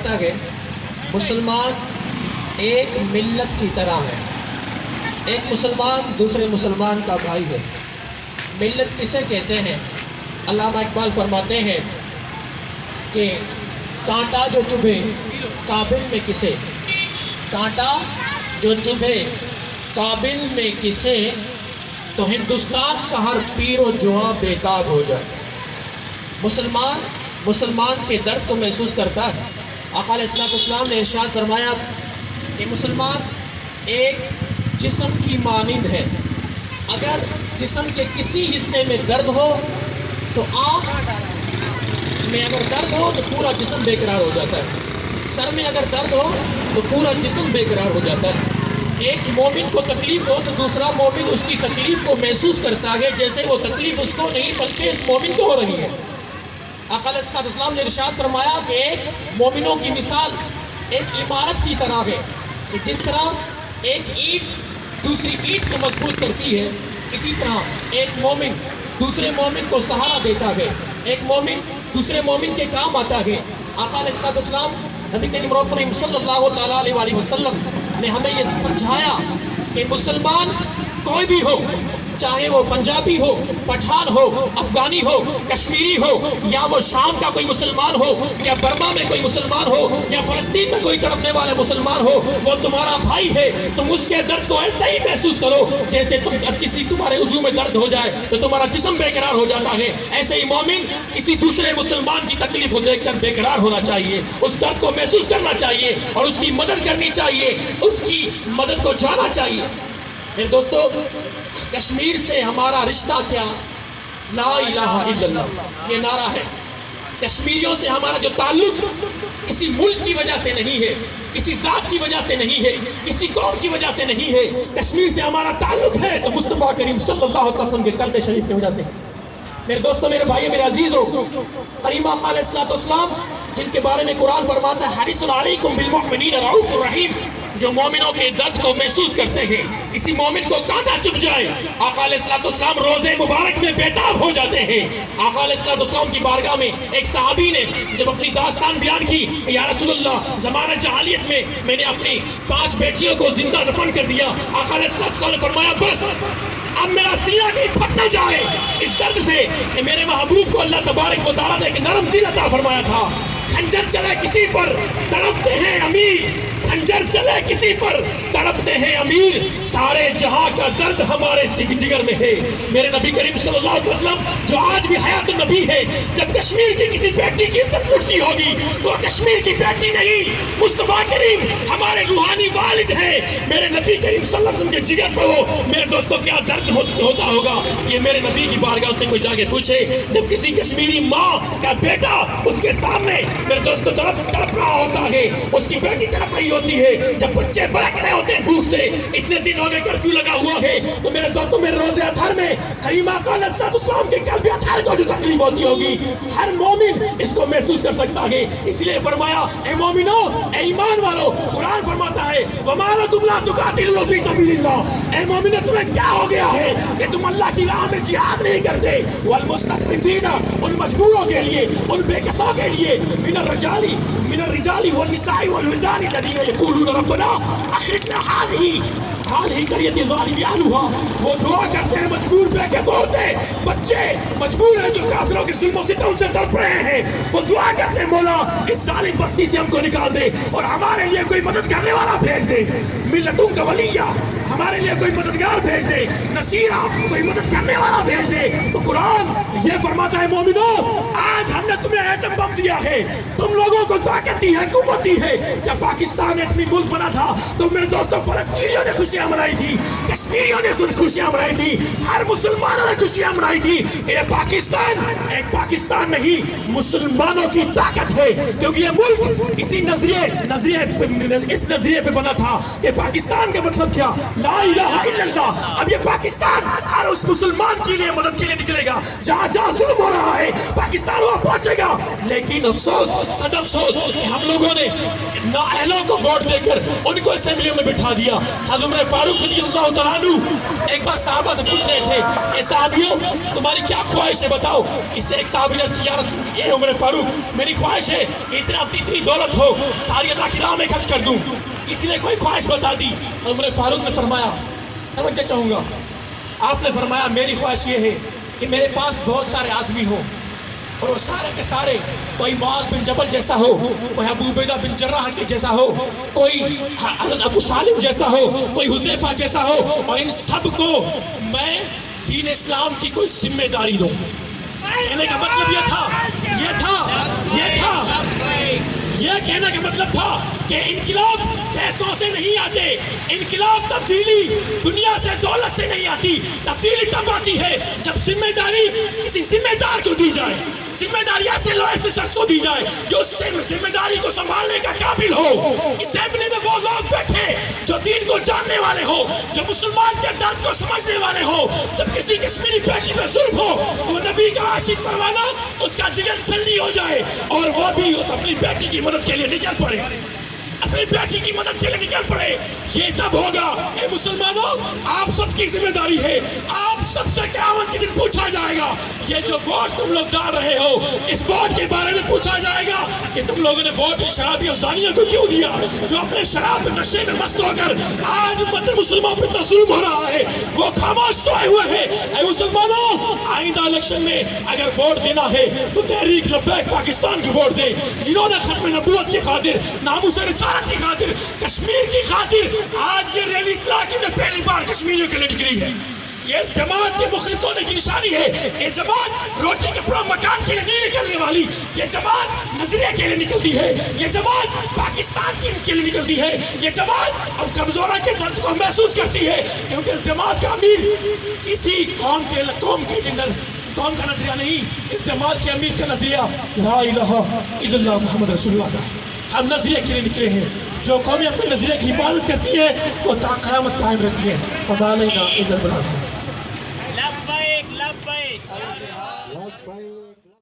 فرماتا ہے مسلمان ایک ملت کی طرح ہے. ایک مسلمان دوسرے مسلمان کا بھائی ہے. ملت کسے کہتے ہیں؟ علامہ اقبال فرماتے ہیں کہ کانٹا جو چبھے قابل میں کسے، کانٹا جو چبھے قابل میں کسے، تو ہندوستان کا ہر پیر و جواں بےتاب ہو جائے. مسلمان کے درد کو محسوس کرتا ہے. آقا علیہ السلام نے ارشاد فرمایا کہ مسلمان ایک جسم کی مانند ہے. اگر جسم کے کسی حصے میں درد ہو تو آنکھ میں اگر درد ہو تو پورا جسم بے قرار ہو جاتا ہے. سر میں اگر درد ہو تو پورا جسم بے قرار ہو جاتا ہے. ایک مومن کو تکلیف ہو تو دوسرا مومن اس کی تکلیف کو محسوس کرتا ہے جیسے وہ تکلیف اس کو نہیں بلکہ اس مومن کو ہو رہی ہے. آقا علیہ السلام نے ارشاد فرمایا کہ ایک مومنوں کی مثال ایک عمارت کی طرح ہے کہ جس طرح ایک اینٹ دوسری اینٹ کو مضبوط کرتی ہے، اسی طرح ایک مومن دوسرے مومن کو سہارا دیتا ہے، ایک مومن دوسرے مومن کے کام آتا ہے. آقا علیہ السلام نبی کریم صلی اللہ علیہ وسلم نے ہمیں یہ سمجھایا کہ مسلمان کوئی بھی ہو، چاہے وہ پنجابی ہو، پٹھان ہو، افغانی ہو، کشمیری ہو، یا وہ شام کا کوئی مسلمان ہو، یا برما میں کوئی مسلمان ہو، یا فلسطین میں کوئی تڑپنے والا مسلمان ہو، وہ تمہارا بھائی ہے. تم اس کے درد کو ایسے ہی محسوس کرو جیسے کسی تمہارے عضو میں درد ہو جائے تو تمہارا جسم بے قرار ہو جاتا ہے. ایسے ہی مومن کسی دوسرے مسلمان کی تکلیف کو دیکھ کر بے قرار ہونا چاہیے، اس درد کو محسوس کرنا چاہیے اور اس کی مدد کرنی چاہیے، اس کی مدد کو جانا چاہیے. میرے دوستو، کشمیر سے ہمارا رشتہ کیا؟ لا الہ الا اللہ یہ نعرہ ہے. کشمیریوں سے ہمارا جو تعلق کسی ملک کی وجہ سے نہیں ہے، کسی ذات کی وجہ سے نہیں ہے، کسی قوم کی وجہ سے نہیں ہے. کشمیر سے ہمارا تعلق ہے تو مصطفیٰ کریم صلی اللہ علیہ وسلم کے قلب شریف کی وجہ سے. میرے دوستو، میرے بھائی، میرے عزیزوں، کریم آقا علیہ السلام جن کے بارے میں قرآن فرماتا ہے حریص علیکم بالمؤمنین رؤوف الرحیم، جو مومنوں کے درد کو محسوس کرتے ہیں. کسی مومن کو کانٹا چبھ جائے آقا علیہ السلام روزے مبارک میں بےتاب ہو جاتے ہیں. آقا علیہ السلام کی بارگاہ میں ایک صحابی نے جب اپنی داستان بیان کی، یا رسول اللہ، زمانہ جہالیت میں نے اپنی 5 بیٹیوں کو زندہ دفن کر دیا. آقا علیہ السلام نے فرمایا بس اب میرا سینہ نہیں پھٹ نہ جائے اس درد سے کہ میرے محبوب کو اللہ تبارک و تعالیٰ نے ایک نرم دل عطا فرمایا تھا. خنجر چلے کسی پر تڑپتے ہیں امیر، خنجر چلے کسی پر تڑپتے ہیں امیر، سارے جہاں کا درد ہمارے جگر میں ہے. میرے نبی کریم صلی اللہ علیہ وسلم جو آج بھی حیات النبی ہے، جب کشمیر کی کسی بیٹی کی عزت چھوٹتی ہوگی تو کشمیر کی بیٹی نہیں، مصطفیٰ کریم ہمارے روحانی والد ہیں. میرے نبی کریم صلی اللہ علیہ وسلم کے جگر پر وہ میرے دوستوں کیا درد ہوتا ہوگا، یہ میرے نبی کی بارگاہ سے کوئی جا کے پوچھے. جب کسی کشمیری ماں کا بیٹا اس کے سامنے میرے دوستوں تڑپ رہا ہوتا ہے، اس کی بیٹی تڑپ رہی ہوتی ہے، جب بچے بڑک رہے ہوتے ہیں بھوک سے، اتنے دن ہو گئے کرفیو لگا ہوا ہے، تو میرے دوستوں میرے روزے اطہر میں کریم آقا علیہ السلام کے قلب اطہر کو جو تکلیف ہوتی ہوگی ہر مومن اس کو محسوس کر سکتا ہے. اس لیے فرمایا اے مومنو، اے ایمان والو، قرآن فرماتا ہے وَمَا لَكُمْ لَا تُقَاتِلُوا فِي سَبِيلِ اللَّهِ، اے مومنو تمہیں کیا ہو گیا ہے کہ تم اللہ کی راہ میں جہاد نہیں کرتے. وَالْمُسْتَضْعَفِينَ، ان مجبوروں کے لیے، ان بے کسوں کے لیے، من الرجال والنساء والولدان الذين يقولون ربنا اخرجنا هذه قرية ظالم اهلها، وہ دعا کرتے ہیں مجبور بے کس عورتیں، بچے مجبور ہیں جو کافروں کے ظلم و ستم سے تڑپ رہے ہیں، وہ دعا کرتے ہیں مولا اس ظالم بستی سے ہم کو نکال دے اور ہمارے لیے کوئی مدد کرنے والا بھیج دے. ملتوں کا ولیہ، ہمارے لیے کوئی مددگار بھیج دے، نصیرہ کوئی مدد کرنے والا بھیج دے. تو قرآن یہ فرماتا ہے مومنو، آج ہم نے تمہیں ایٹم بم دیا ہے، تم لوگوں کو طاقت دی ہے، قوت دی ہے. جب پاکستان ایٹمی ملک بنا تھا تو میرے دوستوں فلسطینیوں نے خوشیاں منائی تھی، کشمیریوں نے خوشیاں منائی تھی، ہر مسلمانوں نے خوشیاں منائی تھی. یہ پاکستان ایک پاکستان نہیں، مسلمانوں کی طاقت ہے، کیونکہ یہ ملک اس نظریے پہ بنا تھا. یہ پاکستان کا مطلب کیا؟ لا الہ الا اللہ. اب یہ پاکستان ہر اس مسلمان کے لیے مدد کے لیے نکلے گا جہاں ظلم ہو رہا ہے، پاکستان وہاں پہنچے گا. لیکن افسوس، صد افسوس، ہم لوگوں نے نااہلوں کو ووٹ دے کر ان کو اسمبلیوں میں بٹھا دیا. حضرت عمر فاروق رضی اللہ تعالیٰ عنہ ایک بار صحابہ سے پوچھ رہے تھے اے صحابیوں تمہاری کیا خواہش ہے بتاؤ. اس سے ایک صحابی نے عرض کیا اے عمر فاروق میری خواہش ہے کہ اتنی دولت ہو ساری اللہ کی راہ میں خرچ کر دوں. کسی نے کوئی خواہش بتا دی. عمر فاروق نے فرمایا توجہ چاہوں گا, آپ نے فرمایا میری خواہش یہ ہے کہ میرے پاس بہت سارے آدمی ہوں اور وہ سارے کے سارے کوئی معاذ بن جبل جیسا ہو, کوئی ابو عبیدہ بن جراح کے جیسا ہو, کوئی حضرت ابو سالم جیسا ہو, کوئی حذیفہ جیسا ہو, اور ان سب کو میں دین اسلام کی کوئی ذمہ داری دوں. کہنے کا مطلب یہ کہنے کا مطلب تھا کہ انقلاب پیسوں سے نہیں آتے, انقلاب تبدیلی دنیا سے دولت سے نہیں آتی. تبدیلی تب آتی ہے جب ذمہ داری کسی ذمہ دار کو دی جائے, ذمہ داری ایسے شخص کو دی جائے جو اس ذمہ داری کو سنبھالنے کا قابل ہو. اسمبلی میں وہ لوگ بیٹھے جو دین کو جاننے والے ہو, جو مسلمان کے درد کو سمجھنے والے ہو. جب کسی کشمیری بیٹی پہ ظلم ہو وہ نبی کا عاشق پروانہ اس کا جگر جلدی ہو جائے اور وہ بھی اس اپنی بیٹی کی مدد کے لیے نکل پڑے, اپنی بیٹی کی مدد کے لیے نکل پڑے. یہ تب ہوگا اے مسلمانوں آپ سب کی ذمہ داری ہے, آپ سب سے قیامت کے دن پوچھا جائے گا. یہ جو ووٹ تم لوگ ڈال رہے ہو اس ووٹ کے بارے میں پوچھا جائے گا کہ تم لوگوں نے ووٹ شرابی اور زانیوں کو کیوں دیا, جو اپنے شراب نشے میں مست ہو کر آج امت مسلموں پہ ظلم ہو رہا ہے وہ خاموش سوئے ہوئے ہیں. اے مسلمانوں آئندہ الیکشن میں اگر ووٹ دینا ہے تو تحریک لبیک پاکستان کی ووٹ دیں, جنہوں نے ختم نبوت کی خاطر, ناموس رسالت کی خاطر, کشمیر کی خاطر. آج یہ ریلی اصلاح کی میں پہلی بار کشمیریوں کے لیے نکلی ہے. یہ اس جماعت کے مخلص ہونے کی نشانی ہے. یہ جماعت روٹی کپڑا مکان کے لیے نہیں نکلنے والی, یہ جماعت نظریے کے لیے نکلتی ہے, یہ جماعت پاکستان کے لیے نکلتی ہے, یہ جماعت اب کمزوروں کے درد کو محسوس کرتی ہے. کیونکہ اس جماعت کا امیر کسی قوم کا نظریہ نہیں, اس جماعت کے امیر کا نظریہ لا الہ الا اللہ محمد رسول اللہ کا. ہم نظریے کے لیے نکلے ہیں. جو قومی اپنے نظریے کی حفاظت کرتی ہے وہ تا قیامت قائم رہتی ہے. وما علینا الا البلاغ. لبیک لبیک.